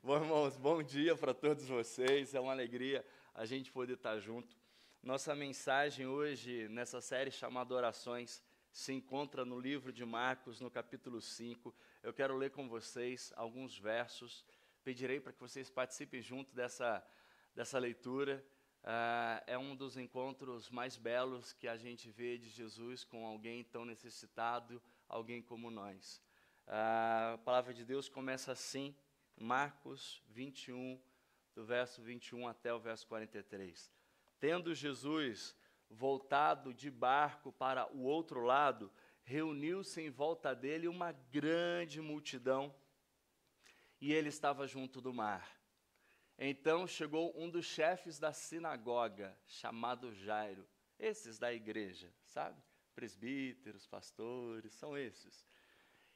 Bom, irmãos, bom dia para todos vocês. É uma alegria a gente poder estar junto. Nossa mensagem hoje, nessa série chamada Orações, se encontra no livro de Marcos, no capítulo 5. Eu quero ler com vocês alguns versos. Pedirei para que vocês participem junto dessa leitura. É um dos encontros mais belos que a gente vê de Jesus com alguém tão necessitado, alguém como nós. A palavra de Deus começa assim, Marcos 21, do verso 21 até o verso 43. Tendo Jesus voltado de barco para o outro lado, reuniu-se em volta dele uma grande multidão, e ele estava junto do mar. Então chegou um dos chefes da sinagoga, chamado Jairo, esses da igreja, sabe? Presbíteros, pastores, são esses.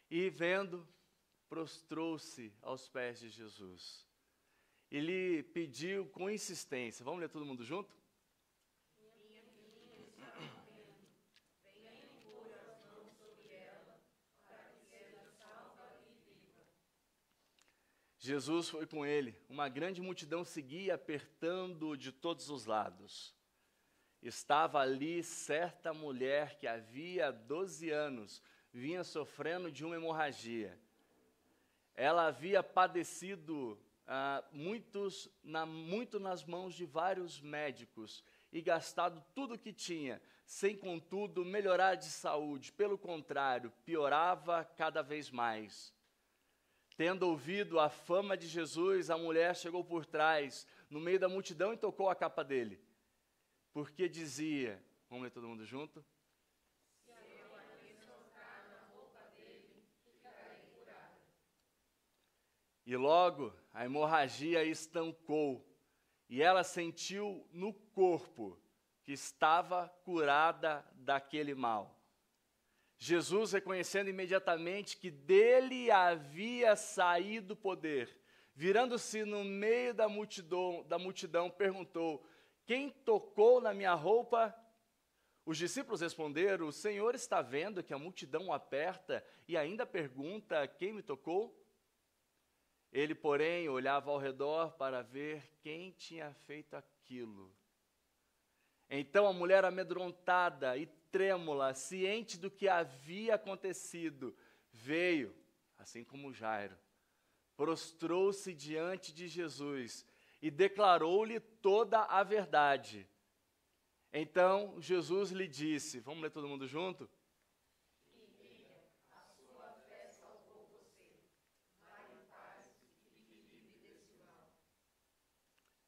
E vendo, prostrou-se aos pés de Jesus. Ele pediu com insistência, vamos ler todo mundo junto? Minha filha está morrendo, venha impor as mãos sobre ela, para que seja salva e viva. Jesus foi com ele, uma grande multidão seguia apertando-o de todos os lados. Estava ali certa mulher que havia 12 anos vinha sofrendo de uma hemorragia. Ela havia padecido muito nas mãos de vários médicos e gastado tudo o que tinha, sem, contudo, melhorar de saúde. Pelo contrário, piorava cada vez mais. Tendo ouvido a fama de Jesus, a mulher chegou por trás, no meio da multidão, e tocou a capa dele. Porque dizia, vamos ler todo mundo junto? E logo a hemorragia estancou, e ela sentiu no corpo que estava curada daquele mal. Jesus, reconhecendo imediatamente que dele havia saído poder, virando-se no meio da multidão, perguntou: quem tocou na minha roupa? Os discípulos responderam: o Senhor está vendo que a multidão o aperta e ainda pergunta: quem me tocou? Ele, porém, olhava ao redor para ver quem tinha feito aquilo. Então a mulher, amedrontada e trêmula, ciente do que havia acontecido, veio, assim como Jairo, prostrou-se diante de Jesus e declarou-lhe toda a verdade. Então Jesus lhe disse, vamos ler todo mundo junto?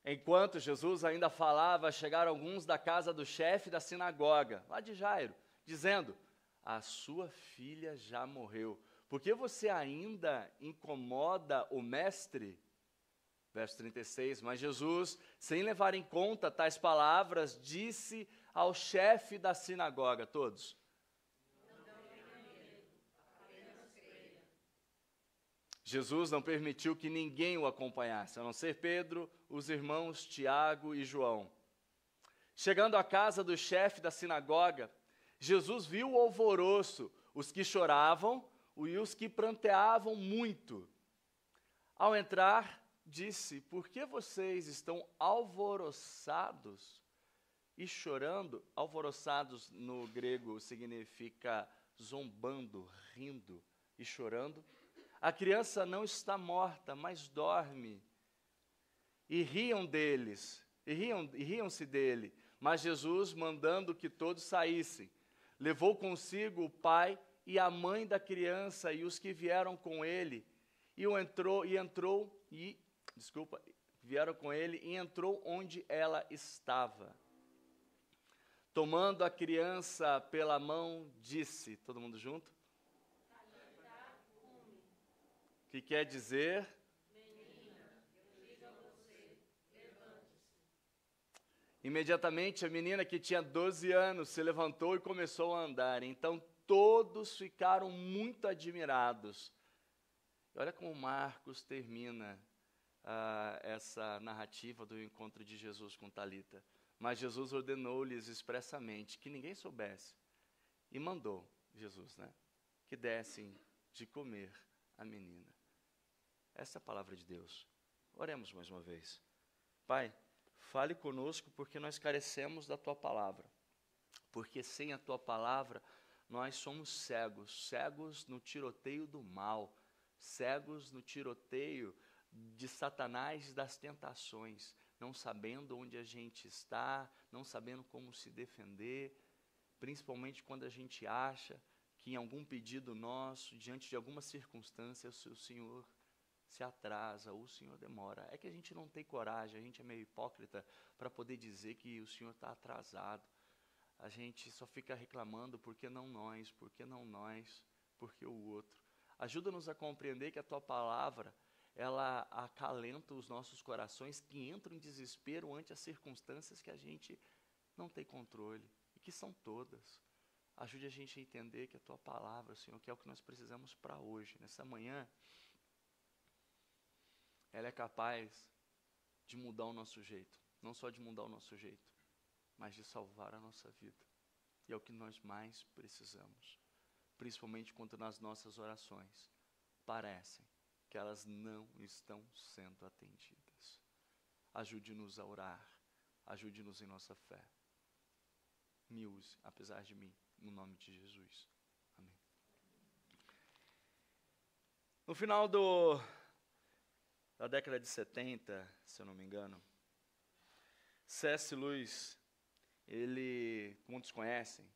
Enquanto Jesus ainda falava, chegaram alguns da casa do chefe da sinagoga, lá de Jairo, dizendo: a sua filha já morreu, por que você ainda incomoda o mestre? Verso 36, mas Jesus, sem levar em conta tais palavras, disse ao chefe da sinagoga, todos: Jesus não permitiu que ninguém o acompanhasse, a não ser Pedro, os irmãos Tiago e João. Chegando à casa do chefe da sinagoga, Jesus viu o alvoroço, os que choravam e os que pranteavam muito. Ao entrar, disse: por que vocês estão alvoroçados e chorando? Alvoroçados no grego significa zombando, rindo e chorando. A criança não está morta, mas dorme. E riam-se dele. Mas Jesus, mandando que todos saíssem, levou consigo o pai e a mãe da criança e os que vieram com ele, vieram com ele e entrou onde ela estava. Tomando a criança pela mão, disse, todo mundo junto? Que quer dizer? Menina, eu digo a você, levante-se. Imediatamente a menina, que tinha 12 anos, se levantou e começou a andar. Então todos ficaram muito admirados. E olha como Marcos termina essa narrativa do encontro de Jesus com Talita. Mas Jesus ordenou-lhes expressamente que ninguém soubesse. E mandou Jesus, que dessem de comer a menina. Essa é a palavra de Deus. Oremos mais uma vez. Pai, fale conosco porque nós carecemos da Tua palavra. Porque sem a Tua palavra, nós somos cegos, cegos no tiroteio do mal, cegos no tiroteio de Satanás e das tentações, não sabendo onde a gente está, não sabendo como se defender, principalmente quando a gente acha que em algum pedido nosso, diante de alguma circunstância, o Senhor se atrasa, ou o Senhor demora. É que a gente não tem coragem, a gente é meio hipócrita para poder dizer que o Senhor está atrasado. A gente só fica reclamando, por que não nós, por que não nós, por que o outro. Ajuda-nos a compreender que a Tua palavra, ela acalenta os nossos corações que entram em desespero ante as circunstâncias que a gente não tem controle, e que são todas. Ajude a gente a entender que a Tua palavra, Senhor, que é o que nós precisamos para hoje, nessa manhã, ela é capaz de mudar o nosso jeito, não só de mudar o nosso jeito, mas de salvar a nossa vida. E é o que nós mais precisamos, principalmente quando nas nossas orações parecem que elas não estão sendo atendidas. Ajude-nos a orar, ajude-nos em nossa fé. Me use, apesar de mim, no nome de Jesus. Amém. No final da década de 70, se eu não me engano, C.S. Lewis, ele, muitos conhecem,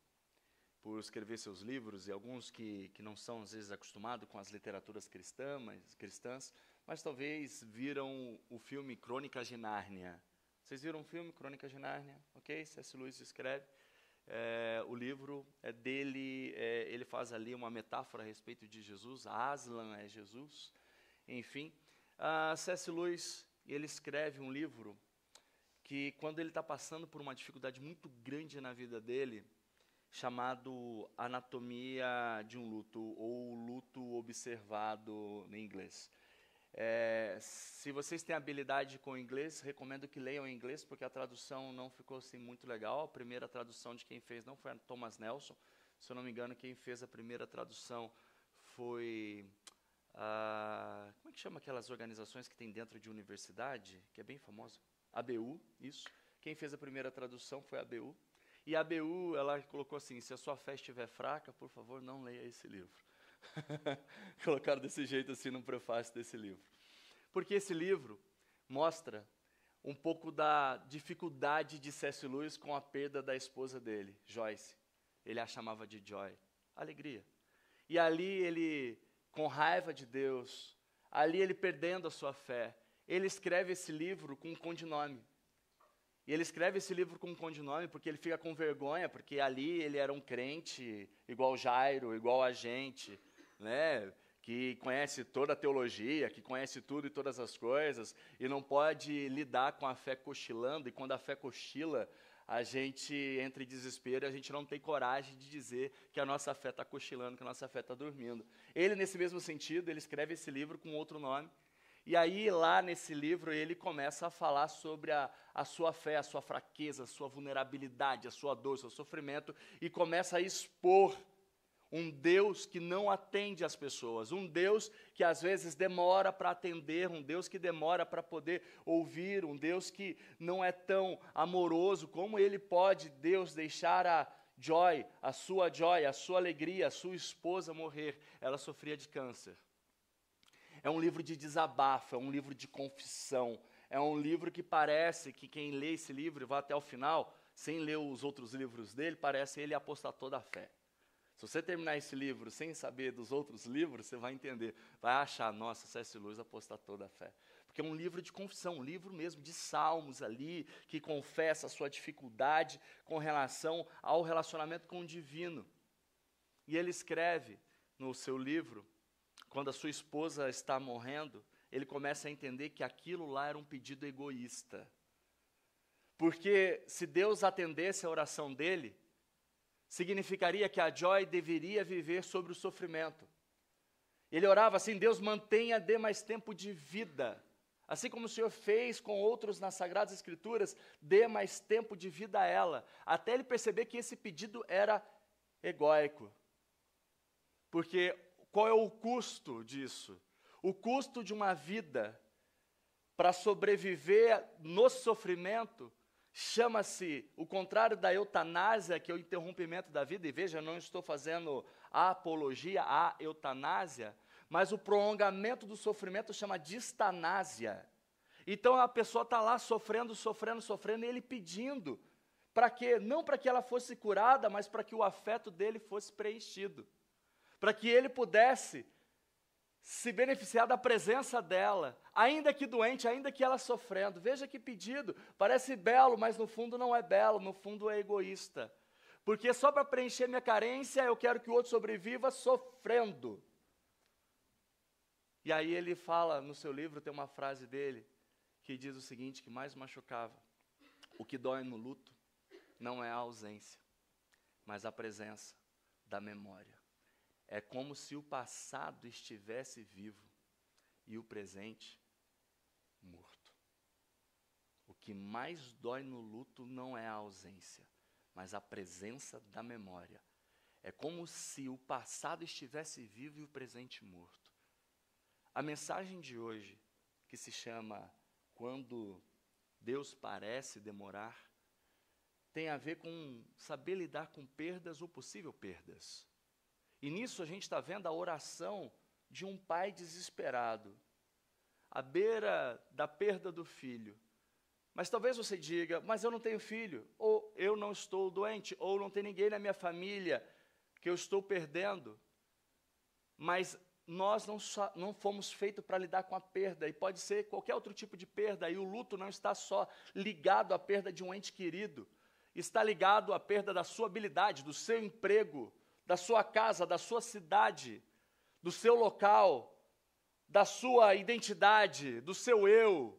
por escrever seus livros, e alguns que não são, às vezes, acostumados com as literaturas cristãs, mas talvez viram o filme Crônicas de Nárnia. Vocês viram o filme Crônicas de Nárnia? Ok? C.S. Lewis escreve. O livro é dele, ele faz ali uma metáfora a respeito de Jesus, Aslan é Jesus, enfim. C.S. Lewis, ele escreve um livro que, quando ele está passando por uma dificuldade muito grande na vida dele, chamado Anatomia de um Luto, ou Luto Observado em inglês. Se vocês têm habilidade com o inglês, recomendo que leiam em inglês, porque a tradução não ficou assim muito legal. A primeira tradução de quem fez não foi a Thomas Nelson. Se eu não me engano, quem fez a primeira tradução foi... como é que chama aquelas organizações que tem dentro de universidade, que é bem famosa? ABU, isso. Quem fez a primeira tradução foi a ABU. E a ABU, ela colocou assim, se a sua fé estiver fraca, por favor, não leia esse livro. Colocaram desse jeito assim no prefácio desse livro. Porque esse livro mostra um pouco da dificuldade de C.S. Lewis com a perda da esposa dele, Joyce. Ele a chamava de Joy. Alegria. E ali ele, com raiva de Deus, ali ele perdendo a sua fé, ele escreve esse livro com um codinome. E ele escreve esse livro com um codinome porque ele fica com vergonha, porque ali ele era um crente, igual Jairo, igual a gente, né, que conhece toda a teologia, que conhece tudo e todas as coisas, e não pode lidar com a fé cochilando, e quando a fé cochila, a gente entra em desespero e a gente não tem coragem de dizer que a nossa fé está cochilando, que a nossa fé está dormindo. Ele, nesse mesmo sentido, ele escreve esse livro com outro nome. E aí, lá nesse livro, ele começa a falar sobre a sua fé, a sua fraqueza, a sua vulnerabilidade, a sua dor, o seu sofrimento, e começa a expor um Deus que não atende as pessoas, um Deus que às vezes demora para atender, um Deus que demora para poder ouvir, um Deus que não é tão amoroso. Como ele pode, Deus, deixar a Joy, a sua alegria, a sua esposa morrer? Ela sofria de câncer. É um livro de desabafo, é um livro de confissão, é um livro que parece que quem lê esse livro e vai até o final, sem ler os outros livros dele, parece ele apostatou da fé. Se você terminar esse livro sem saber dos outros livros, você vai entender, vai achar, nossa, C.S. Lewis apostatou da fé. Porque é um livro de confissão, um livro mesmo de salmos ali, que confessa a sua dificuldade com relação ao relacionamento com o divino. E ele escreve no seu livro, quando a sua esposa está morrendo, ele começa a entender que aquilo lá era um pedido egoísta. Porque se Deus atendesse a oração dele, significaria que a Joy deveria viver sobre o sofrimento. Ele orava assim, Deus mantenha, dê mais tempo de vida. Assim como o Senhor fez com outros nas Sagradas Escrituras, dê mais tempo de vida a ela. Até ele perceber que esse pedido era egóico. Porque qual é o custo disso? O custo de uma vida para sobreviver no sofrimento, chama-se, o contrário da eutanásia, que é o interrompimento da vida, e veja, eu não estou fazendo a apologia à eutanásia, mas o prolongamento do sofrimento chama distanásia. Então a pessoa está lá sofrendo, e ele pedindo, para quê? Não para que ela fosse curada, mas para que o afeto dele fosse preenchido, para que ele pudesse se beneficiar da presença dela, ainda que doente, ainda que ela sofrendo. Veja que pedido, parece belo, mas no fundo não é belo, no fundo é egoísta. Porque só para preencher minha carência, eu quero que o outro sobreviva sofrendo. E aí ele fala, no seu livro tem uma frase dele, que diz o seguinte, que mais machucava: o que dói no luto não é a ausência, mas a presença da memória. É como se o passado estivesse vivo e o presente morto. O que mais dói no luto não é a ausência, mas a presença da memória. É como se o passado estivesse vivo e o presente morto. A mensagem de hoje, que se chama Quando Deus Parece Demorar, tem a ver com saber lidar com perdas ou possível perdas. E nisso a gente está vendo a oração de um pai desesperado, à beira da perda do filho. Mas talvez você diga, mas eu não tenho filho, ou eu não estou doente, ou não tem ninguém na minha família que eu estou perdendo. Mas nós não fomos feitos para lidar com a perda, e pode ser qualquer outro tipo de perda, e o luto não está só ligado à perda de um ente querido, está ligado à perda da sua habilidade, do seu emprego, da sua casa, da sua cidade, do seu local, da sua identidade, do seu eu,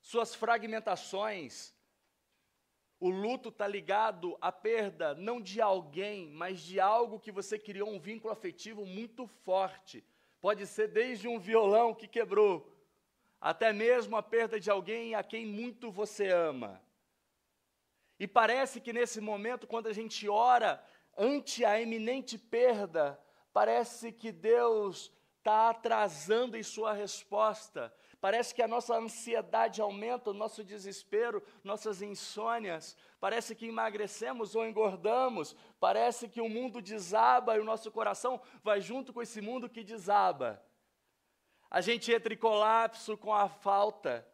suas fragmentações. O luto está ligado à perda não de alguém, mas de algo que você criou um vínculo afetivo muito forte. Pode ser desde um violão que quebrou, até mesmo a perda de alguém a quem muito você ama. E parece que nesse momento, quando a gente ora ante a iminente perda, parece que Deus está atrasando em sua resposta. Parece que a nossa ansiedade aumenta, o nosso desespero, nossas insônias. Parece que emagrecemos ou engordamos. Parece que o mundo desaba e o nosso coração vai junto com esse mundo que desaba. A gente entra em colapso com a falta,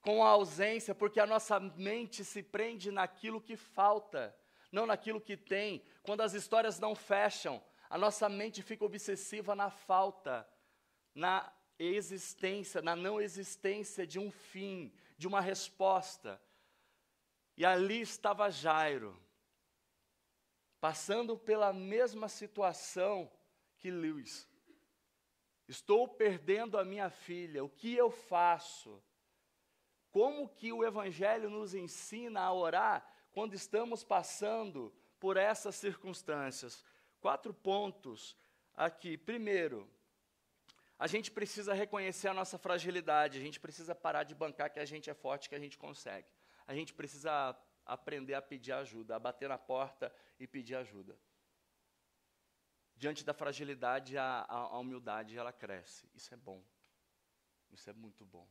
com a ausência, porque a nossa mente se prende naquilo que falta, não naquilo que tem. Quando as histórias não fecham, a nossa mente fica obsessiva na falta, na existência, na não existência de um fim, de uma resposta. E ali estava Jairo, passando pela mesma situação que Lewis. Estou perdendo a minha filha, o que eu faço? Como que o Evangelho nos ensina a orar quando estamos passando por essas circunstâncias? 4 pontos aqui. Primeiro, a gente precisa reconhecer a nossa fragilidade, a gente precisa parar de bancar que a gente é forte, que a gente consegue. A gente precisa aprender a pedir ajuda, a bater na porta e pedir ajuda. Diante da fragilidade, a humildade, ela cresce. Isso é bom. Isso é muito bom.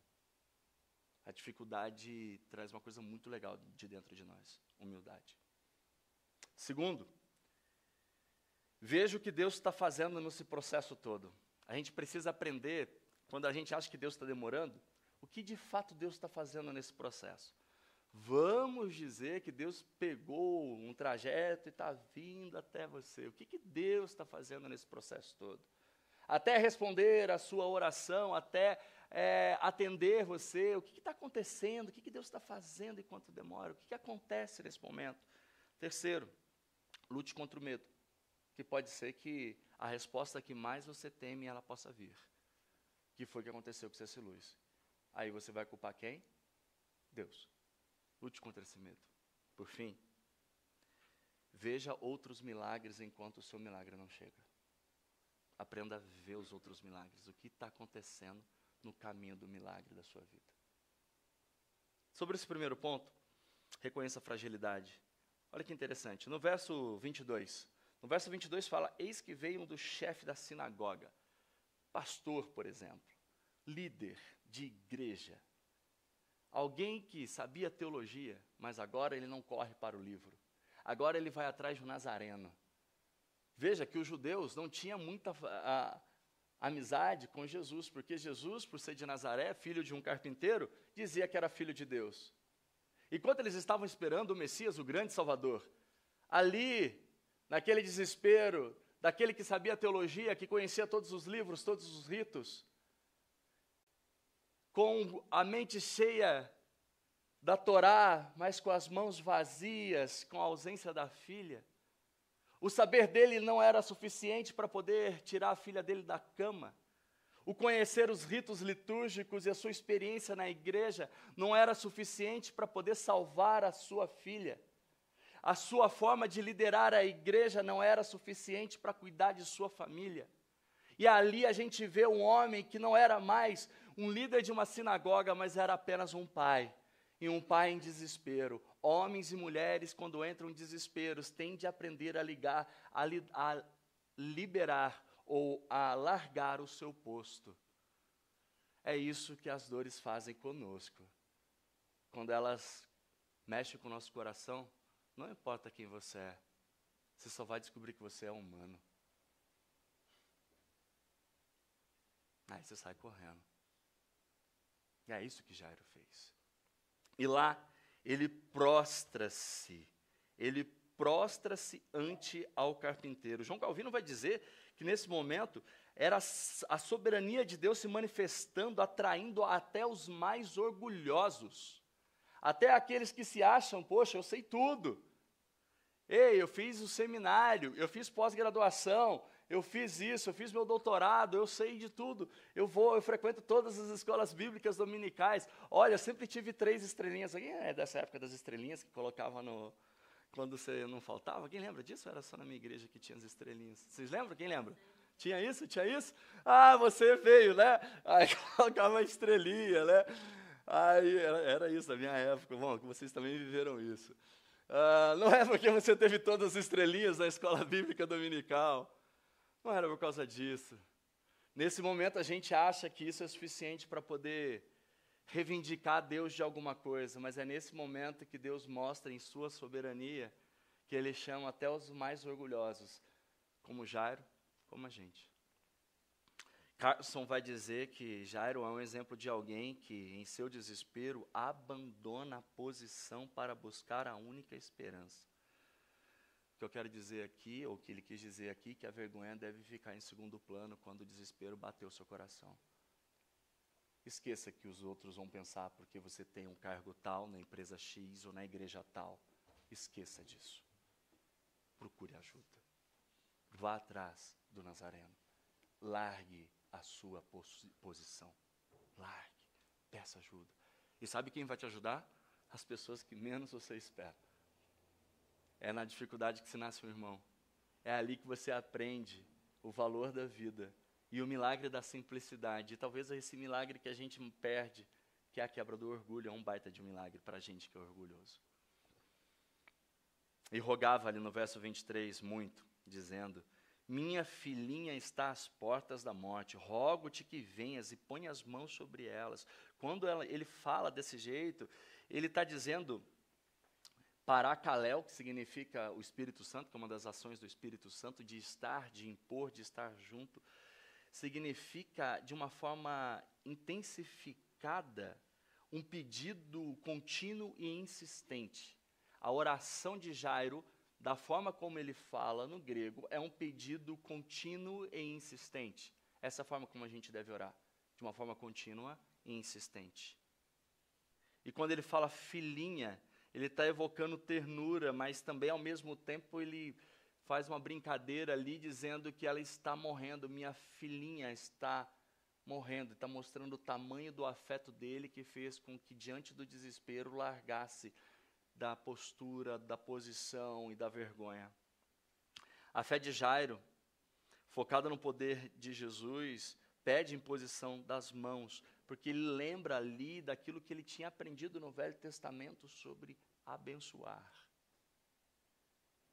A dificuldade traz uma coisa muito legal de dentro de nós, humildade. Segundo, veja o que Deus está fazendo nesse processo todo. A gente precisa aprender, quando a gente acha que Deus está demorando, o que de fato Deus está fazendo nesse processo. Vamos dizer que Deus pegou um trajeto e está vindo até você. O que Deus está fazendo nesse processo todo? Até responder a sua oração, até atender você, o que está acontecendo, o que Deus está fazendo enquanto demora, o que acontece nesse momento. Terceiro, lute contra o medo, que pode ser que a resposta que mais você teme, ela possa vir. Que foi o que aconteceu com C.S. Lewis. Aí você vai culpar quem? Deus. Lute contra esse medo. Por fim, veja outros milagres enquanto o seu milagre não chega. Aprenda a ver os outros milagres, o que está acontecendo no caminho do milagre da sua vida. Sobre esse primeiro ponto, reconheça a fragilidade. Olha que interessante, no verso 22 fala, eis que veio um do chefe da sinagoga, pastor, por exemplo, líder de igreja, Alguém que sabia teologia, mas agora ele não corre para o livro. Agora ele vai atrás de um nazareno. Veja que os judeus não tinham muita amizade com Jesus, porque Jesus, por ser de Nazaré, filho de um carpinteiro, dizia que era filho de Deus. Enquanto eles estavam esperando o Messias, o grande Salvador, ali, naquele desespero, daquele que sabia teologia, que conhecia todos os livros, todos os ritos, com a mente cheia da Torá, mas com as mãos vazias, com a ausência da filha, o saber dele não era suficiente para poder tirar a filha dele da cama. O conhecer os ritos litúrgicos e a sua experiência na igreja não era suficiente para poder salvar a sua filha. A sua forma de liderar a igreja não era suficiente para cuidar de sua família. E ali a gente vê um homem que não era mais um líder de uma sinagoga, mas era apenas um pai. E um pai em desespero. Homens e mulheres, quando entram em desesperos, têm de aprender a liberar ou a largar o seu posto. É isso que as dores fazem conosco. Quando elas mexem com o nosso coração, não importa quem você é, você só vai descobrir que você é humano. Aí você sai correndo. E é isso que Jairo fez. E lá, ele prostra-se ante ao carpinteiro. João Calvino vai dizer que nesse momento era a soberania de Deus se manifestando, atraindo até os mais orgulhosos, até aqueles que se acham, poxa, eu sei tudo. Ei, eu fiz o seminário, eu fiz pós-graduação, eu fiz isso, eu fiz meu doutorado, eu sei de tudo. Eu frequento todas as escolas bíblicas dominicais. Olha, eu sempre tive 3 estrelinhas. Alguém é dessa época das estrelinhas que colocava quando você não faltava? Quem lembra disso? Era só na minha igreja que tinha as estrelinhas. Vocês lembram? Quem lembra? Tinha isso? Tinha isso? Ah, você veio, né? Aí colocava uma estrelinha, né? Aí era isso na minha época. Bom, que vocês também viveram isso. Não é porque você teve todas as estrelinhas na escola bíblica dominical. Não era por causa disso. Nesse momento a gente acha que isso é suficiente para poder reivindicar Deus de alguma coisa, mas é nesse momento que Deus mostra em sua soberania que Ele chama até os mais orgulhosos, como Jairo, como a gente. Carson vai dizer que Jairo é um exemplo de alguém que, em seu desespero, abandona a posição para buscar a única esperança. O que eu quero dizer aqui, ou o que ele quis dizer aqui, que a vergonha deve ficar em segundo plano quando o desespero bateu o seu coração. Esqueça que os outros vão pensar porque você tem um cargo tal na empresa X ou na igreja tal. Esqueça disso. Procure ajuda. Vá atrás do Nazareno. Largue a sua posição. Largue. Peça ajuda. E sabe quem vai te ajudar? As pessoas que menos você espera. É na dificuldade que se nasce um irmão. É ali que você aprende o valor da vida e o milagre da simplicidade. E talvez esse milagre que a gente perde, que é a quebra do orgulho, é um baita de um milagre para a gente que é orgulhoso. E rogava ali no verso 23 muito, dizendo: minha filhinha está às portas da morte, rogo-te que venhas e ponha as mãos sobre elas. Quando ele fala desse jeito, ele está dizendo Paracaléu, que significa o Espírito Santo, que é uma das ações do Espírito Santo, de estar, de impor, de estar junto, significa de uma forma intensificada um pedido contínuo e insistente. A oração de Jairo, da forma como ele fala no grego, é um pedido contínuo e insistente. Essa é a forma como a gente deve orar, de uma forma contínua e insistente. E quando ele fala filhinha, ele está evocando ternura, mas também, ao mesmo tempo, ele faz uma brincadeira ali, dizendo que ela está morrendo, minha filhinha está morrendo. Está mostrando o tamanho do afeto dele, que fez com que, diante do desespero, largasse da postura, da posição e da vergonha. A fé de Jairo, focada no poder de Jesus, pede imposição das mãos, porque ele lembra ali daquilo que ele tinha aprendido no Velho Testamento sobre abençoar.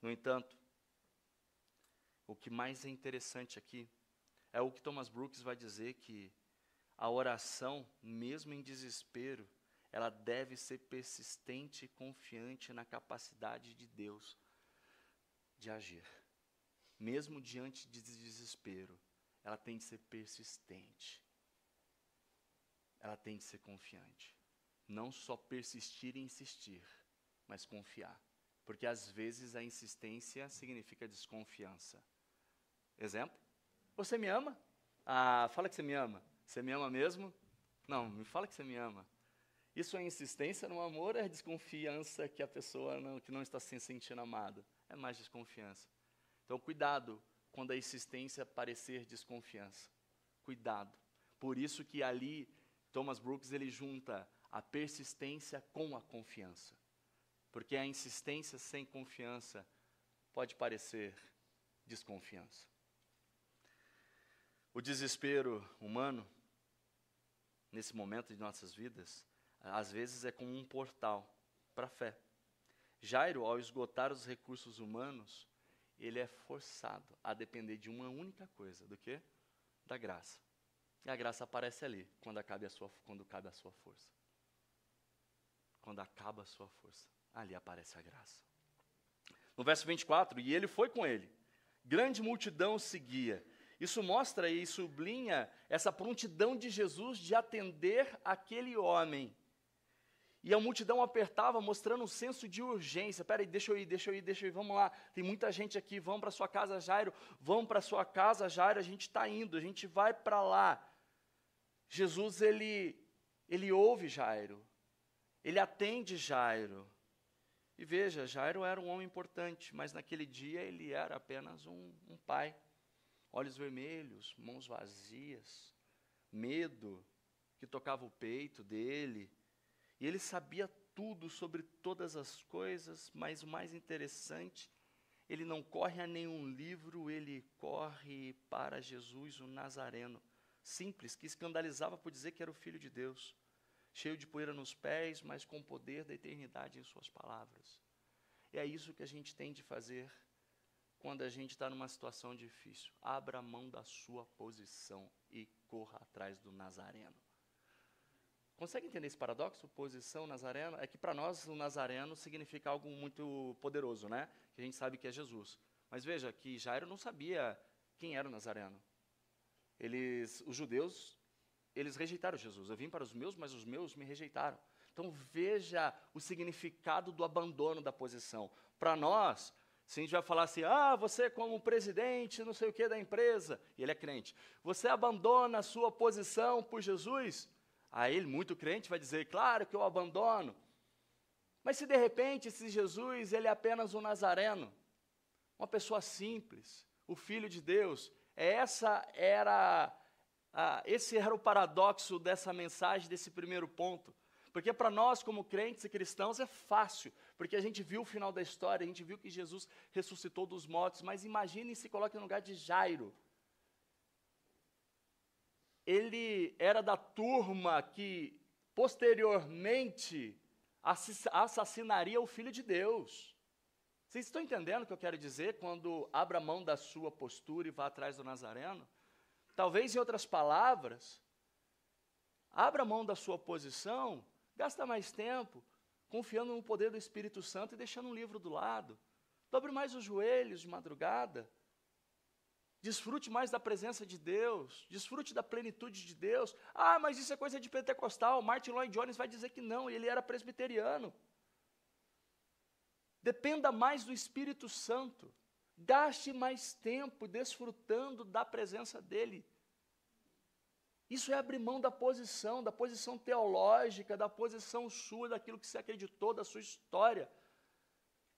No entanto, o que mais é interessante aqui é o que Thomas Brooks vai dizer, que a oração, mesmo em desespero, ela deve ser persistente e confiante na capacidade de Deus de agir. Mesmo diante de desespero, ela tem de ser persistente. Ela tem de ser confiante. Não só persistir e insistir, mas confiar. Porque às vezes a insistência significa desconfiança. Exemplo? Você me ama? Ah, fala que você me ama. Você me ama mesmo? Não, me fala que você me ama. Isso é insistência no amor ou é desconfiança que a pessoa que não está se sentindo amada? É mais desconfiança. Então, cuidado quando a insistência parecer desconfiança. Cuidado. Por isso que ali, Thomas Brooks, ele junta a persistência com a confiança. Porque a insistência sem confiança pode parecer desconfiança. O desespero humano, nesse momento de nossas vidas, às vezes é como um portal para a fé. Jairo, ao esgotar os recursos humanos, ele é forçado a depender de uma única coisa, do quê? Da graça. E a graça aparece ali, quando cabe a sua força. Quando acaba a sua força, ali aparece a graça. No verso 24, e ele foi com ele. Grande multidão o seguia. Isso mostra e sublinha essa prontidão de Jesus de atender aquele homem. E a multidão apertava, mostrando um senso de urgência. Peraí, deixa eu ir, vamos lá. Tem muita gente aqui, vamos para sua casa, Jairo. Vamos para sua casa, Jairo, a gente está indo, a gente vai para lá. Jesus, ele ouve Jairo. Ele atende Jairo. E veja, Jairo era um homem importante, mas naquele dia ele era apenas um pai. Olhos vermelhos, mãos vazias, medo que tocava o peito dele. E ele sabia tudo sobre todas as coisas, mas o mais interessante, ele não corre a nenhum livro, ele corre para Jesus, o Nazareno, simples, que escandalizava por dizer que era o Filho de Deus, cheio de poeira nos pés, mas com o poder da eternidade em suas palavras. E é isso que a gente tem de fazer quando a gente está numa situação difícil. Abra a mão da sua posição e corra atrás do Nazareno. Consegue entender esse paradoxo? Posição, Nazareno? É que para nós o Nazareno significa algo muito poderoso, né? Que a gente sabe que é Jesus. Mas veja que Jairo não sabia quem era o Nazareno. Os judeus, eles rejeitaram Jesus. Eu vim para os meus, mas os meus me rejeitaram. Então veja o significado do abandono da posição. Para nós, se a gente vai falar assim, você como presidente, não sei o que da empresa, e ele é crente, você abandona a sua posição por Jesus? Aí ele, muito crente, vai dizer, claro que eu abandono. Mas se de repente esse Jesus, ele é apenas um nazareno, uma pessoa simples, o Filho de Deus, esse era o paradoxo dessa mensagem, desse primeiro ponto. Porque para nós, como crentes e cristãos, é fácil, porque a gente viu o final da história, a gente viu que Jesus ressuscitou dos mortos, mas imagine e se coloque no lugar de Jairo. Ele era da turma que, posteriormente, assassinaria o Filho de Deus. Vocês estão entendendo o que eu quero dizer quando abra mão da sua postura e vá atrás do Nazareno? Talvez, em outras palavras, abra mão da sua posição, gasta mais tempo confiando no poder do Espírito Santo e deixando um livro do lado. Dobre mais os joelhos de madrugada. Desfrute mais da presença de Deus, desfrute da plenitude de Deus. Mas isso é coisa de pentecostal. Martin Lloyd Jones vai dizer que não, ele era presbiteriano. Dependa mais do Espírito Santo. Gaste mais tempo desfrutando da presença dEle. Isso é abrir mão da posição teológica, da posição sua, daquilo que você acreditou, da sua história.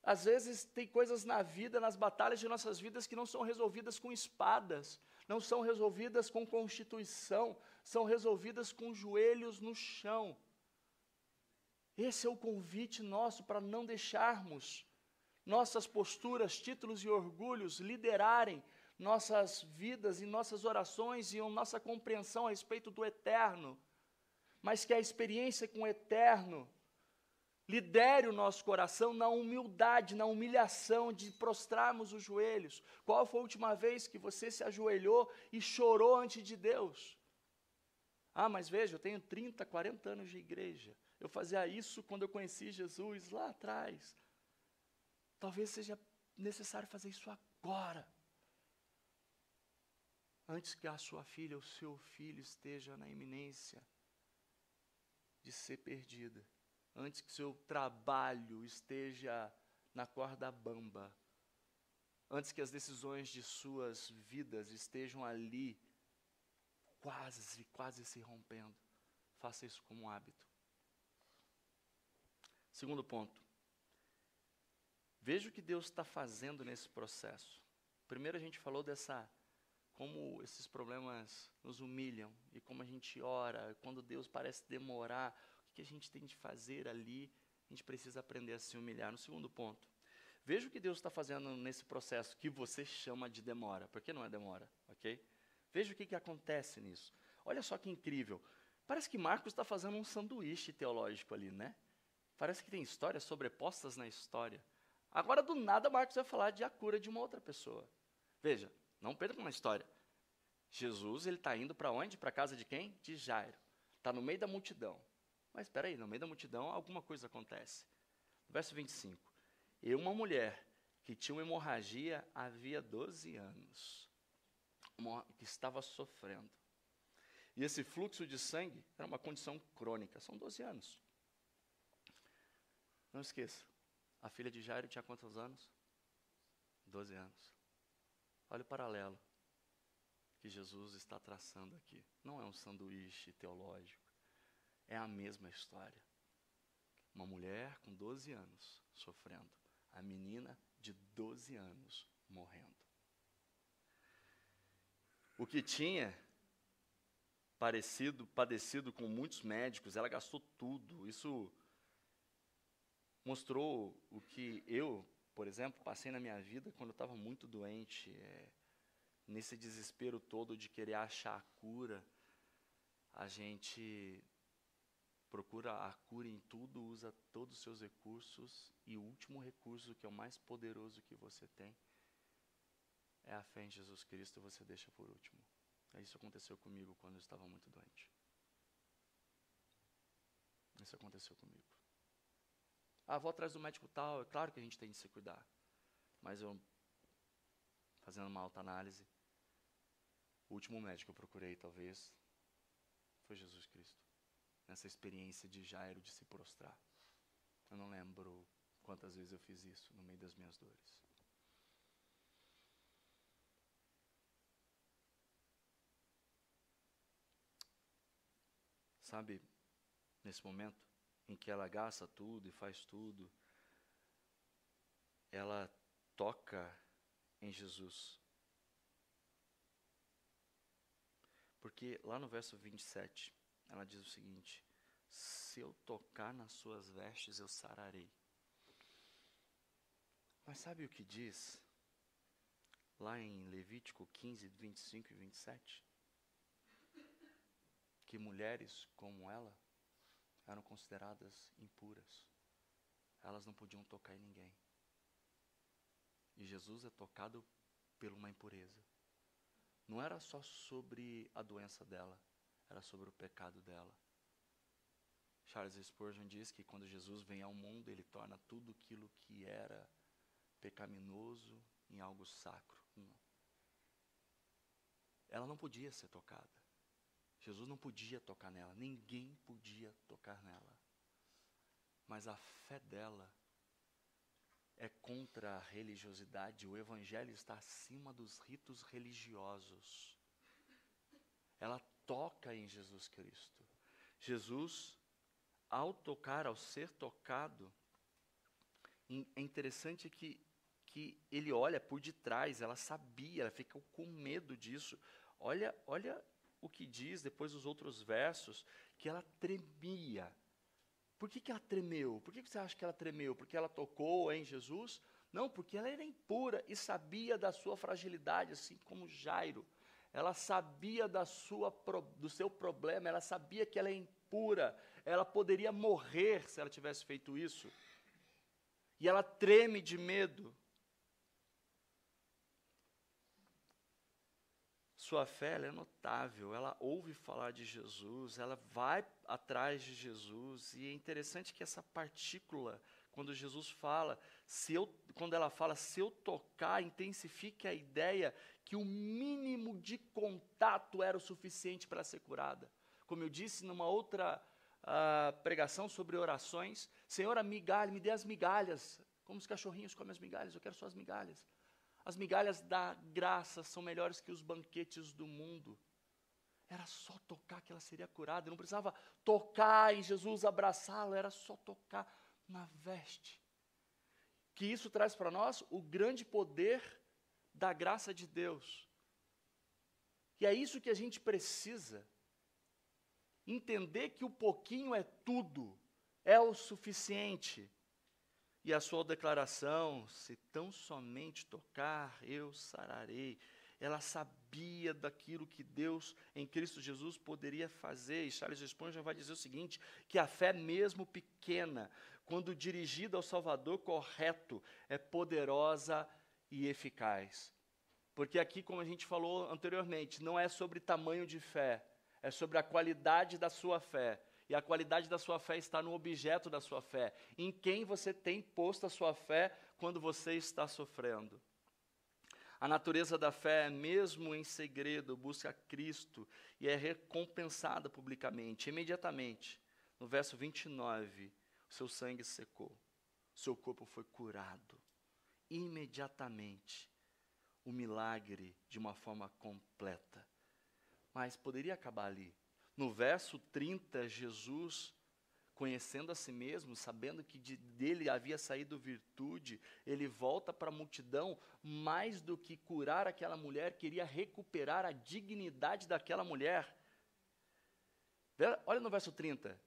Às vezes tem coisas na vida, nas batalhas de nossas vidas que não são resolvidas com espadas, não são resolvidas com constituição, são resolvidas com joelhos no chão. Esse é o convite nosso para não deixarmos nossas posturas, títulos e orgulhos liderarem nossas vidas e nossas orações e a nossa compreensão a respeito do eterno, mas que a experiência com o eterno lidere o nosso coração na humildade, na humilhação de prostrarmos os joelhos. Qual foi a última vez que você se ajoelhou e chorou ante de Deus? Ah, mas veja, eu tenho 30, 40 anos de igreja. Eu fazia isso quando eu conheci Jesus lá atrás. Talvez seja necessário fazer isso agora. Antes que a sua filha ou seu filho esteja na iminência de ser perdida. Antes que seu trabalho esteja na corda bamba. Antes que as decisões de suas vidas estejam ali, quase se rompendo. Faça isso como um hábito. Segundo ponto. Veja o que Deus está fazendo nesse processo. Primeiro a gente falou como esses problemas nos humilham e como a gente ora, quando Deus parece demorar, o que a gente tem de fazer ali, a gente precisa aprender a se humilhar. No segundo ponto, veja o que Deus está fazendo nesse processo que você chama de demora, porque não é demora, ok? Veja o que acontece nisso. Olha só que incrível. Parece que Marcos está fazendo um sanduíche teológico ali, né? Parece que tem histórias sobrepostas na história. Agora, do nada, Marcos vai falar de a cura de uma outra pessoa. Veja, não perca uma história. Jesus, ele está indo para onde? Para a casa de quem? De Jairo. Está no meio da multidão. Mas espera aí, no meio da multidão alguma coisa acontece. Verso 25. E uma mulher que tinha uma hemorragia havia 12 anos, que estava sofrendo. E esse fluxo de sangue era uma condição crônica. São 12 anos. Não esqueça, a filha de Jairo tinha quantos anos? 12 anos. Olha o paralelo que Jesus está traçando aqui. Não é um sanduíche teológico. É a mesma história. Uma mulher com 12 anos sofrendo. A menina de 12 anos morrendo. O que tinha padecido com muitos médicos, ela gastou tudo. Isso mostrou o que eu, por exemplo, passei na minha vida quando eu estava muito doente. Nesse desespero todo de querer achar a cura, a gente procura a cura em tudo, usa todos os seus recursos, e o último recurso, que é o mais poderoso que você tem, é a fé em Jesus Cristo, você deixa por último. Isso aconteceu comigo quando eu estava muito doente. Isso aconteceu comigo. Vou atrás do médico tal, é claro que a gente tem de se cuidar. Mas eu, fazendo uma autoanálise, o último médico que eu procurei, talvez, foi Jesus Cristo. Nessa experiência de Jairo de se prostrar. Eu não lembro quantas vezes eu fiz isso no meio das minhas dores. Sabe, nesse momento em que ela gasta tudo e faz tudo, ela toca em Jesus. Porque lá no verso 27, ela diz o seguinte: se eu tocar nas suas vestes, eu sararei. Mas sabe o que diz lá em Levítico 15, 25 e 27? Que mulheres como ela eram consideradas impuras. Elas não podiam tocar em ninguém. E Jesus é tocado por uma impureza. Não era só sobre a doença dela, era sobre o pecado dela. Charles Spurgeon diz que quando Jesus vem ao mundo, ele torna tudo aquilo que era pecaminoso em algo sacro. Ela não podia ser tocada. Jesus não podia tocar nela, ninguém podia tocar nela. Mas a fé dela é contra a religiosidade. O evangelho está acima dos ritos religiosos. Ela toca em Jesus Cristo. Jesus, ao ser tocado, é interessante que ele olha por detrás, ela sabia, ela fica com medo disso. Olha o que diz depois dos outros versos, que ela tremia. Por que ela tremeu? Por que você acha que ela tremeu? Porque ela tocou em Jesus? Não, porque ela era impura e sabia da sua fragilidade, assim como Jairo. Ela sabia do seu problema, ela sabia que ela é impura, ela poderia morrer se ela tivesse feito isso. E ela treme de medo. sua fé ela é notável, ela ouve falar de Jesus, ela vai atrás de Jesus, e é interessante que essa partícula, quando Jesus fala, quando ela fala, se eu tocar, intensifique a ideia que o mínimo de contato era o suficiente para ser curada. Como eu disse numa outra pregação sobre orações, Senhor, a migalha, me dê as migalhas, como os cachorrinhos comem as migalhas, eu quero só as migalhas. As migalhas da graça são melhores que os banquetes do mundo. Era só tocar que ela seria curada, não precisava tocar em Jesus, abraçá-lo, era só tocar na veste. Que isso traz para nós o grande poder da graça de Deus. E é isso que a gente precisa. Entender que o pouquinho é tudo, é o suficiente. E a sua declaração, se tão somente tocar, eu sararei. Ela sabia daquilo que Deus, em Cristo Jesus, poderia fazer. E Charles Spurgeon vai dizer o seguinte, que a fé mesmo pequena, quando dirigida ao Salvador correto, é poderosa e eficaz. Porque aqui, como a gente falou anteriormente, não é sobre tamanho de fé, é sobre a qualidade da sua fé. E a qualidade da sua fé está no objeto da sua fé. Em quem você tem posto a sua fé quando você está sofrendo. A natureza da fé, mesmo em segredo, busca Cristo e é recompensada publicamente, imediatamente. No verso 29, o seu sangue secou, o seu corpo foi curado. Imediatamente, o milagre de uma forma completa. Mas poderia acabar ali. No verso 30, Jesus, conhecendo a si mesmo, sabendo que dele havia saído virtude, ele volta para a multidão, mais do que curar aquela mulher, queria recuperar a dignidade daquela mulher. Olha no verso 30,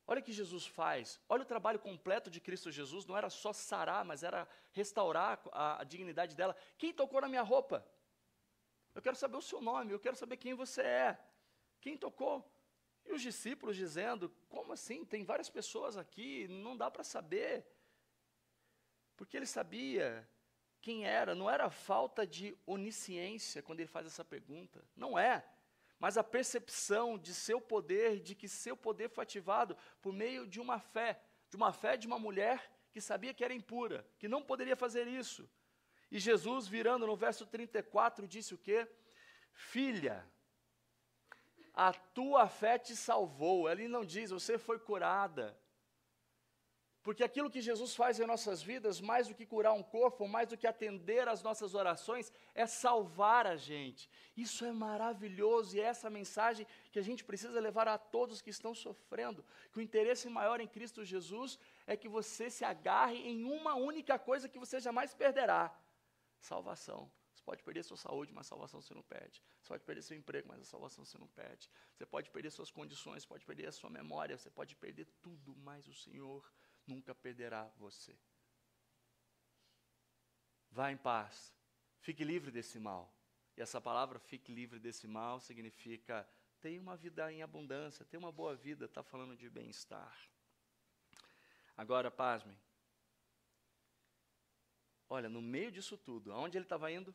olha o que Jesus faz, olha o trabalho completo de Cristo Jesus, não era só sarar, mas era restaurar a dignidade dela. Quem tocou na minha roupa? Eu quero saber o seu nome, eu quero saber quem você é. Quem tocou? E os discípulos dizendo, como assim? Tem várias pessoas aqui, não dá para saber. Porque ele sabia quem era, não era falta de onisciência quando ele faz essa pergunta, não é. Mas a percepção de seu poder, de que seu poder foi ativado por meio de uma fé de uma mulher que sabia que era impura, que não poderia fazer isso. E Jesus, virando no verso 34, disse o quê? Filha, a tua fé te salvou. Ele não diz, você foi curada. Porque aquilo que Jesus faz em nossas vidas, mais do que curar um corpo, mais do que atender às nossas orações, é salvar a gente. Isso é maravilhoso e é essa mensagem que a gente precisa levar a todos que estão sofrendo. Que o interesse maior em Cristo Jesus é que você se agarre em uma única coisa que você jamais perderá. Salvação. Você pode perder sua saúde, mas a salvação você não perde. Você pode perder seu emprego, mas a salvação você não perde. Você pode perder suas condições, pode perder a sua memória, você pode perder tudo, mas o Senhor nunca perderá você. Vá em paz. Fique livre desse mal. E essa palavra, fique livre desse mal, significa tenha uma vida em abundância, tenha uma boa vida, está falando de bem-estar. Agora, pasmem. Olha, no meio disso tudo, aonde ele estava indo?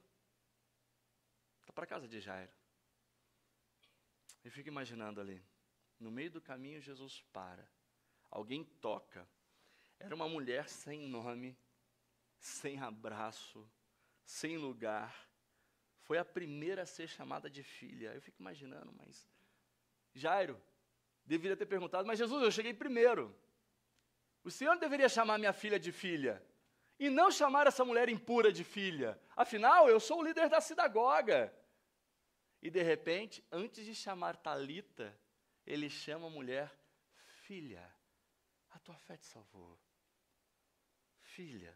Está para a casa de Jairo. Eu fico imaginando ali, no meio do caminho Jesus para, alguém toca, era uma mulher sem nome, sem abraço, sem lugar, foi a primeira a ser chamada de filha. Eu fico imaginando, mas Jairo deveria ter perguntado, mas Jesus, eu cheguei primeiro, o Senhor deveria chamar minha filha de filha, e não chamar essa mulher impura de filha. Afinal, eu sou o líder da sinagoga. E de repente, antes de chamar Talita, ele chama a mulher, filha, a tua fé te salvou. Filha.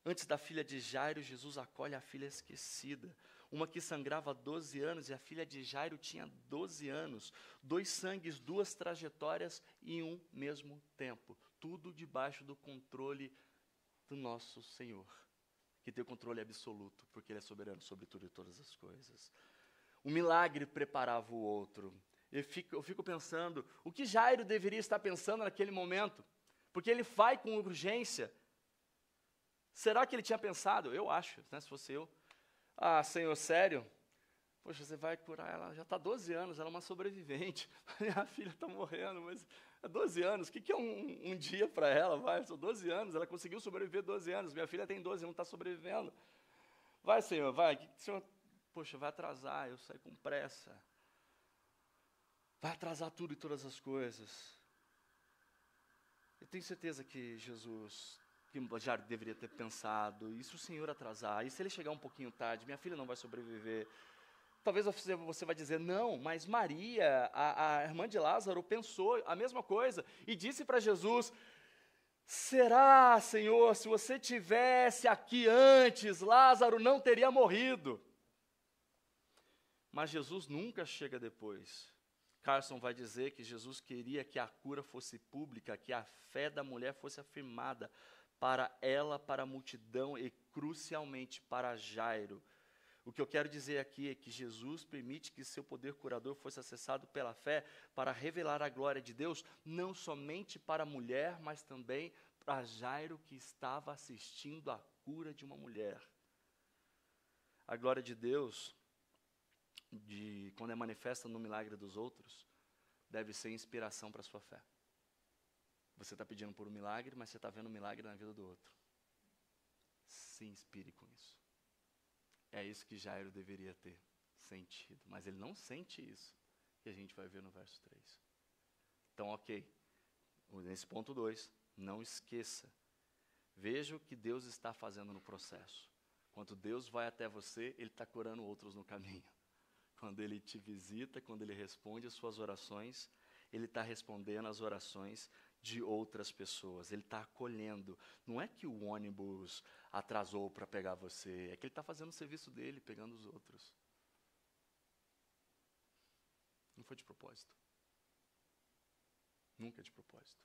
Antes da filha de Jairo, Jesus acolhe a filha esquecida. Uma que sangrava há 12 anos e a filha de Jairo tinha 12 anos. 2 sangues, 2 trajetórias em um mesmo tempo. Tudo debaixo do controle do nosso Senhor, que tem o controle absoluto, porque Ele é soberano sobre tudo e todas as coisas. O milagre preparava o outro. Eu fico pensando, o que Jairo deveria estar pensando naquele momento? Porque ele vai com urgência. Será que ele tinha pensado? Eu acho, né, se fosse eu. Ah, Senhor, sério? Poxa, você vai curar ela, já está 12 anos, ela é uma sobrevivente. Minha filha está morrendo, mas há 12 anos, o que é um dia para ela? Vai, são 12 anos, ela conseguiu sobreviver 12 anos, minha filha tem 12 e não está sobrevivendo. Vai, Senhor, vai. Senhor, poxa, vai atrasar, eu saio com pressa. Vai atrasar tudo e todas as coisas. Eu tenho certeza que Jesus que já deveria ter pensado, e se o Senhor atrasar, e se ele chegar um pouquinho tarde, minha filha não vai sobreviver. Talvez você vai dizer, não, mas Maria, a irmã de Lázaro, pensou a mesma coisa, e disse para Jesus, será, Senhor, se você tivesse aqui antes, Lázaro não teria morrido. Mas Jesus nunca chega depois. Carson vai dizer que Jesus queria que a cura fosse pública, que a fé da mulher fosse afirmada para ela, para a multidão e crucialmente para Jairo. O que eu quero dizer aqui é que Jesus permite que seu poder curador fosse acessado pela fé para revelar a glória de Deus, não somente para a mulher, mas também para Jairo que estava assistindo à cura de uma mulher. A glória de Deus, quando é manifesta no milagre dos outros, deve ser inspiração para a sua fé. Você está pedindo por um milagre, mas você está vendo um milagre na vida do outro. Se inspire com isso. É isso que Jairo deveria ter sentido, mas ele não sente isso, que a gente vai ver no verso 3. Então, ok, nesse ponto 2, não esqueça, veja o que Deus está fazendo no processo. Quando Deus vai até você, Ele está curando outros no caminho. Quando Ele te visita, quando Ele responde as suas orações, Ele está respondendo as orações de outras pessoas, Ele está acolhendo. Não é que o ônibus atrasou para pegar você, é que Ele está fazendo o serviço dEle, pegando os outros. Não foi de propósito. Nunca de propósito.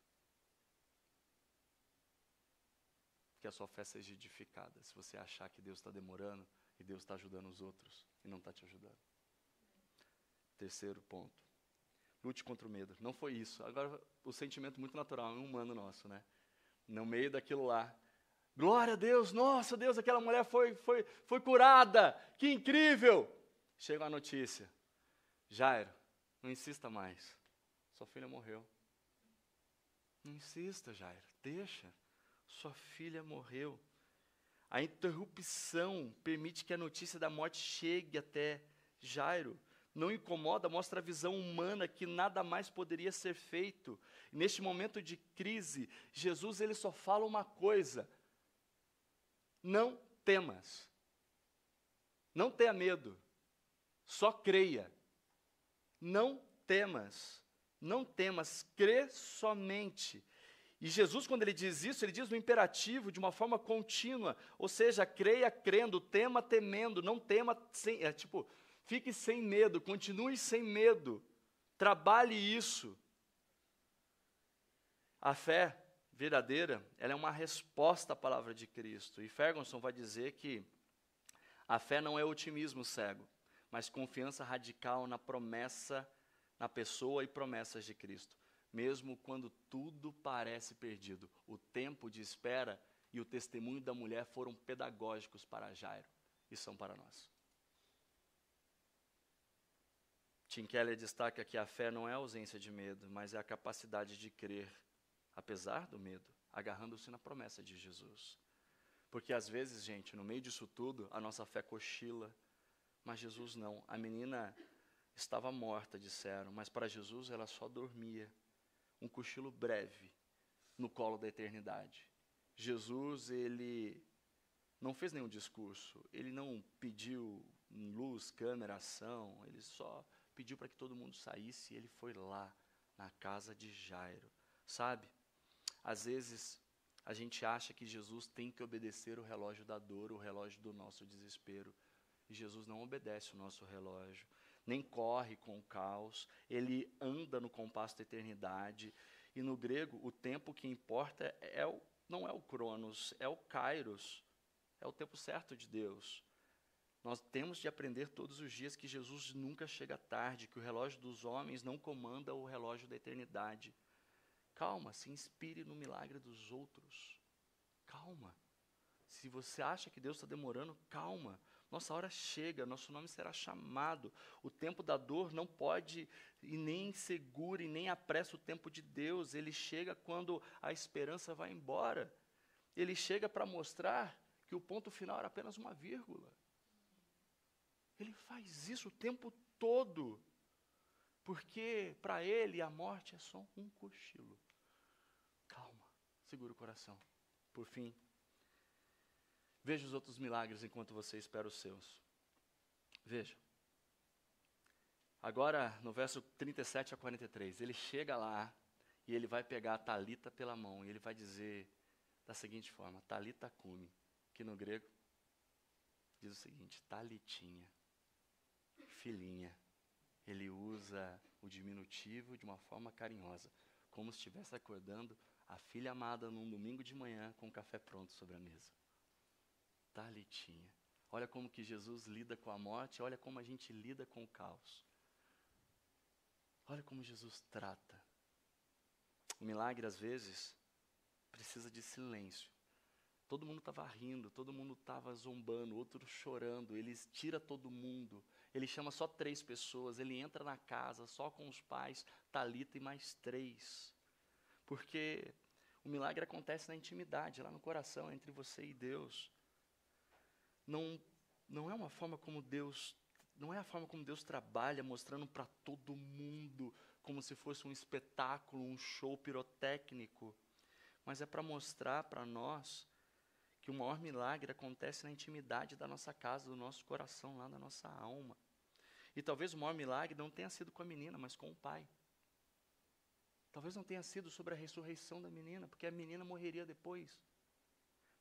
Que a sua fé seja edificada, se você achar que Deus está demorando e Deus está ajudando os outros e não está te ajudando. Terceiro ponto. Lute contra o medo. Não foi isso. Agora, o sentimento muito natural, humano nosso, né? No meio daquilo lá. Glória a Deus, nossa Deus, aquela mulher foi curada. Que incrível! Chega a notícia. Jairo, não insista mais. Sua filha morreu. Não insista, Jairo. Deixa. Sua filha morreu. A interrupção permite que a notícia da morte chegue até Jairo. Não incomoda, mostra a visão humana que nada mais poderia ser feito. E neste momento de crise, Jesus ele só fala uma coisa: não temas. Não tenha medo. Só creia. Não temas. Não temas, crê somente. E Jesus, quando ele diz isso, ele diz no imperativo, de uma forma contínua. Ou seja, creia crendo, tema temendo, não tema sem... fique sem medo, continue sem medo. Trabalhe isso. A fé verdadeira, ela é uma resposta à palavra de Cristo. E Ferguson vai dizer que a fé não é otimismo cego, mas confiança radical na promessa, na pessoa e promessas de Cristo. Mesmo quando tudo parece perdido, o tempo de espera e o testemunho da mulher foram pedagógicos para Jairo e são para nós. Tim Keller destaca que a fé não é a ausência de medo, mas é a capacidade de crer, apesar do medo, agarrando-se na promessa de Jesus. Porque às vezes, gente, no meio disso tudo, a nossa fé cochila, mas Jesus não. A menina estava morta, disseram, mas para Jesus ela só dormia. Um cochilo breve no colo da eternidade. Jesus, ele não fez nenhum discurso, ele não pediu luz, câmera, ação, ele só pediu para que todo mundo saísse e ele foi lá, na casa de Jairo. Sabe, às vezes a gente acha que Jesus tem que obedecer o relógio da dor, o relógio do nosso desespero. E Jesus não obedece o nosso relógio, nem corre com o caos, ele anda no compasso da eternidade. E no grego, o tempo que importa não é o Cronos, é o Kairos, é o tempo certo de Deus. Nós temos de aprender todos os dias que Jesus nunca chega tarde, que o relógio dos homens não comanda o relógio da eternidade. Calma, se inspire no milagre dos outros. Calma. Se você acha que Deus está demorando, calma. Nossa hora chega, nosso nome será chamado. O tempo da dor não pode e nem segura e nem apressa o tempo de Deus. Ele chega quando a esperança vai embora. Ele chega para mostrar que o ponto final era apenas uma vírgula. Ele faz isso o tempo todo, porque para ele a morte é só um cochilo. Calma, segura o coração. Por fim, veja os outros milagres enquanto você espera os seus. Veja. Agora, no verso 37 a 43, ele chega lá e ele vai pegar a Talita pela mão e ele vai dizer da seguinte forma, Talita cumi, que no grego diz o seguinte, Talitinha, filhinha. Ele usa o diminutivo de uma forma carinhosa, como se estivesse acordando a filha amada num domingo de manhã com o café pronto sobre a mesa. Talitinha. Olha como que Jesus lida com a morte, olha como a gente lida com o caos. Olha como Jesus trata. O milagre, às vezes, precisa de silêncio. Todo mundo estava rindo, todo mundo estava zombando, outro chorando. Ele tira todo mundo. Ele chama só 3 pessoas. Ele entra na casa só com os pais, Talita e mais 3. Porque o milagre acontece na intimidade, lá no coração, entre você e Deus. Não é uma forma como Deus, não é a forma como Deus trabalha, mostrando para todo mundo, como se fosse um espetáculo, um show pirotécnico. Mas é para mostrar para nós que o maior milagre acontece na intimidade da nossa casa, do nosso coração, lá da nossa alma. E talvez o maior milagre não tenha sido com a menina, mas com o pai. Talvez não tenha sido sobre a ressurreição da menina, porque a menina morreria depois.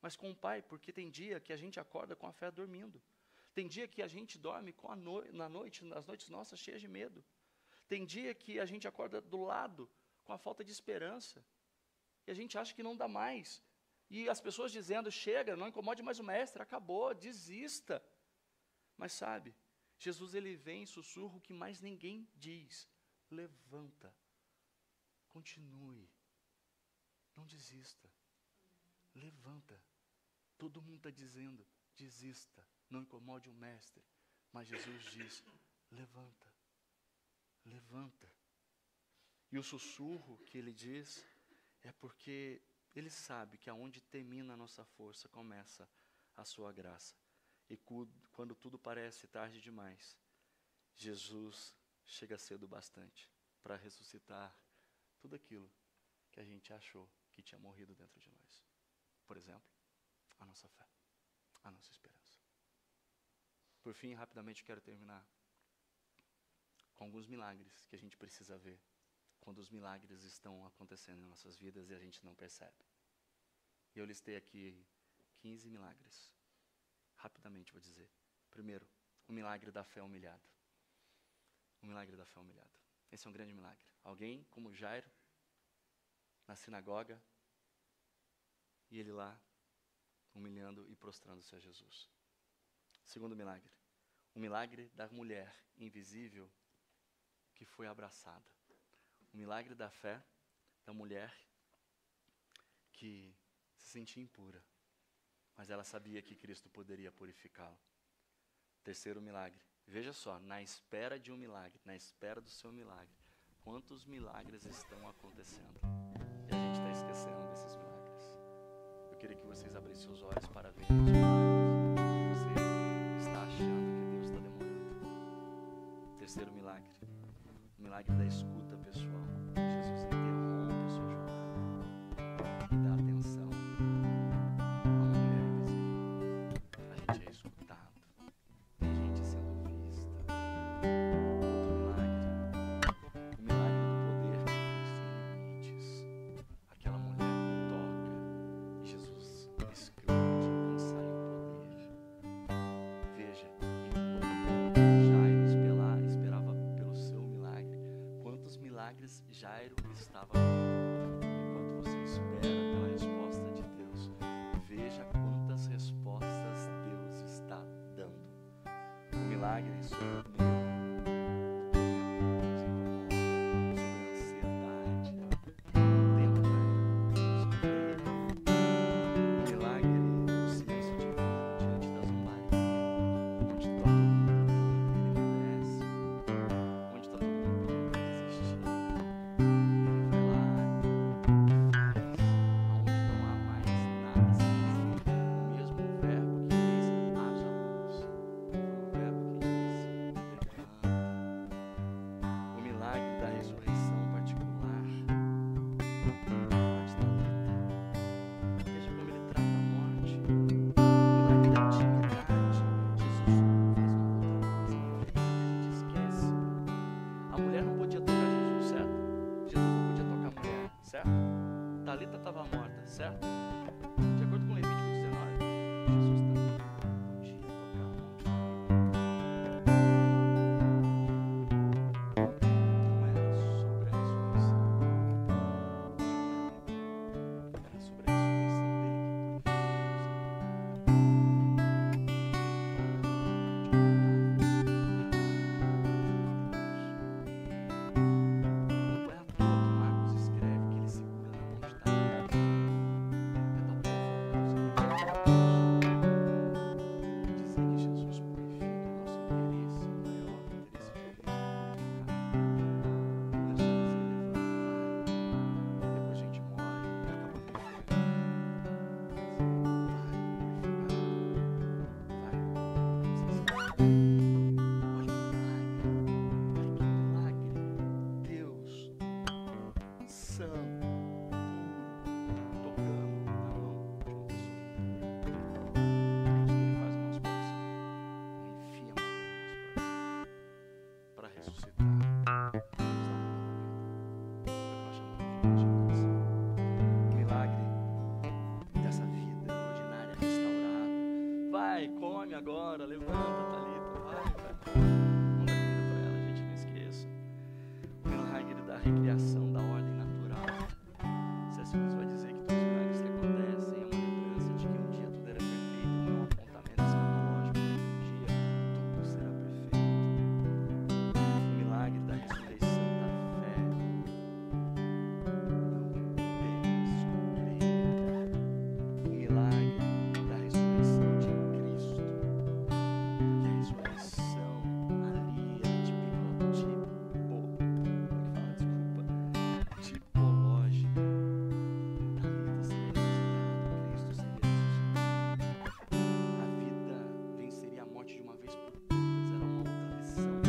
Mas com o pai, porque tem dia que a gente acorda com a fé dormindo. Tem dia que a gente dorme com nas noites nossas cheias de medo. Tem dia que a gente acorda do lado com a falta de esperança. E a gente acha que não dá mais. E as pessoas dizendo, chega, não incomode mais o mestre, acabou, desista. Mas sabe, Jesus ele vem em sussurro que mais ninguém diz. Levanta, continue, não desista. Levanta. Todo mundo está dizendo, desista, não incomode o mestre. Mas Jesus diz, levanta, levanta. E o sussurro que ele diz é porque ele sabe que aonde termina a nossa força, começa a sua graça. E quando tudo parece tarde demais, Jesus chega cedo bastante para ressuscitar tudo aquilo que a gente achou que tinha morrido dentro de nós. Por exemplo, a nossa fé, a nossa esperança. Por fim, rapidamente quero terminar com alguns milagres que a gente precisa ver quando os milagres estão acontecendo em nossas vidas e a gente não percebe. E eu listei aqui 15 milagres. Rapidamente vou dizer. Primeiro, o milagre da fé humilhada. O milagre da fé humilhada. Esse é um grande milagre. Alguém como Jairo, na sinagoga, e ele lá, humilhando e prostrando-se a Jesus. Segundo milagre, o milagre da mulher invisível que foi abraçada. O milagre da fé da mulher que se sentia impura, mas ela sabia que Cristo poderia purificá-la. Terceiro milagre, veja só, na espera de um milagre, na espera do seu milagre, quantos milagres estão acontecendo? E a gente está esquecendo desses milagres. Eu queria que vocês abrissem seus olhos para ver os milagres. Você está achando que Deus está demorando. Terceiro milagre, o milagre da escuta pessoal. Jesus interrompe o seu jornada e dá atenção a uma mulher invisível. A gente é escutado, tem gente sendo vista. Outro milagre, o milagre do poder sem limites. Aquela mulher toca e Jesus explode quando sai o poder. Veja, enquanto Jairo esperava pelo seu milagre, quantos milagres Jairo estava vendo. Enquanto você espera pela resposta de Deus, veja quantas respostas Deus está dando. O milagre sobre o medo, sobre a ansiedade, tenta sobre ele. O milagre do silêncio divino diante da zombaria. estava morta, certo? De acordo com Levítico 19, Jesus também podia tocar a mão de não era sobre a ressurreição, era sobre a ressurreição dele que não é à toa que Marcos escreve que ele segura na mão de Davi. Dizer que Jesus purifica o nosso interesse maior, o interesse de Cristo purificado. Não é só dizer levanta, vai, e depois a gente morre e acaba no inferno. Vai, purificado, vai. Olha que milagre, Deus santo, tocando na mão de uma pessoa impura. É isso que ele faz no nosso coração. Ele enfia a mão no nosso coração para ressuscitar. Nos dar uma nova vida. É o que nós chamamos de regeneração. O milagre dessa vida ordinária restaurada. Vai, come agora, levanta, Thalita, vai, come. Manda comida para ela, a gente não esqueça. O milagre da recriação da ordem natural. C.S. Lewis vai dizer que todos os milagres que acontecem é uma lembrança de que um dia tudo era perfeito, não é um apontamento escatológico, mas que um dia tudo será perfeito. O milagre da ressurreição da fé. Não temas, só creia. O milagre da ressurreição de Cristo. Porque a ressurreição ali é tipológica. Talita seria ressuscitado, Cristo seria ressuscitado. A vida venceria a morte de uma vez por todas, era uma outra lição.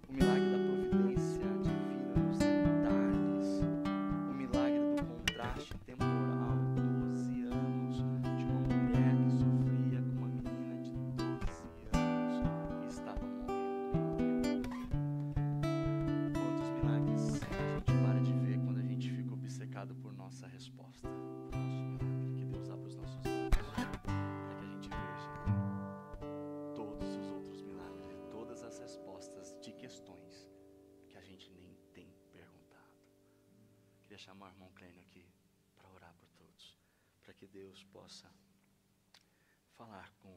O milagre da providência divina nos detalhes. O milagre do contraste temporal, 12 anos, de uma mulher que sofria com uma menina de 12 anos e estava morrendo. Quantos milagres a gente para de ver quando a gente fica obcecado por nossa resposta, por nosso milagre. Que Deus abra os nossos olhos para que a gente veja todos os outros milagres e todas as respostas de questões que a gente nem tem perguntado. Queria chamar o irmão Clênio aqui para orar por todos, para que Deus possa falar com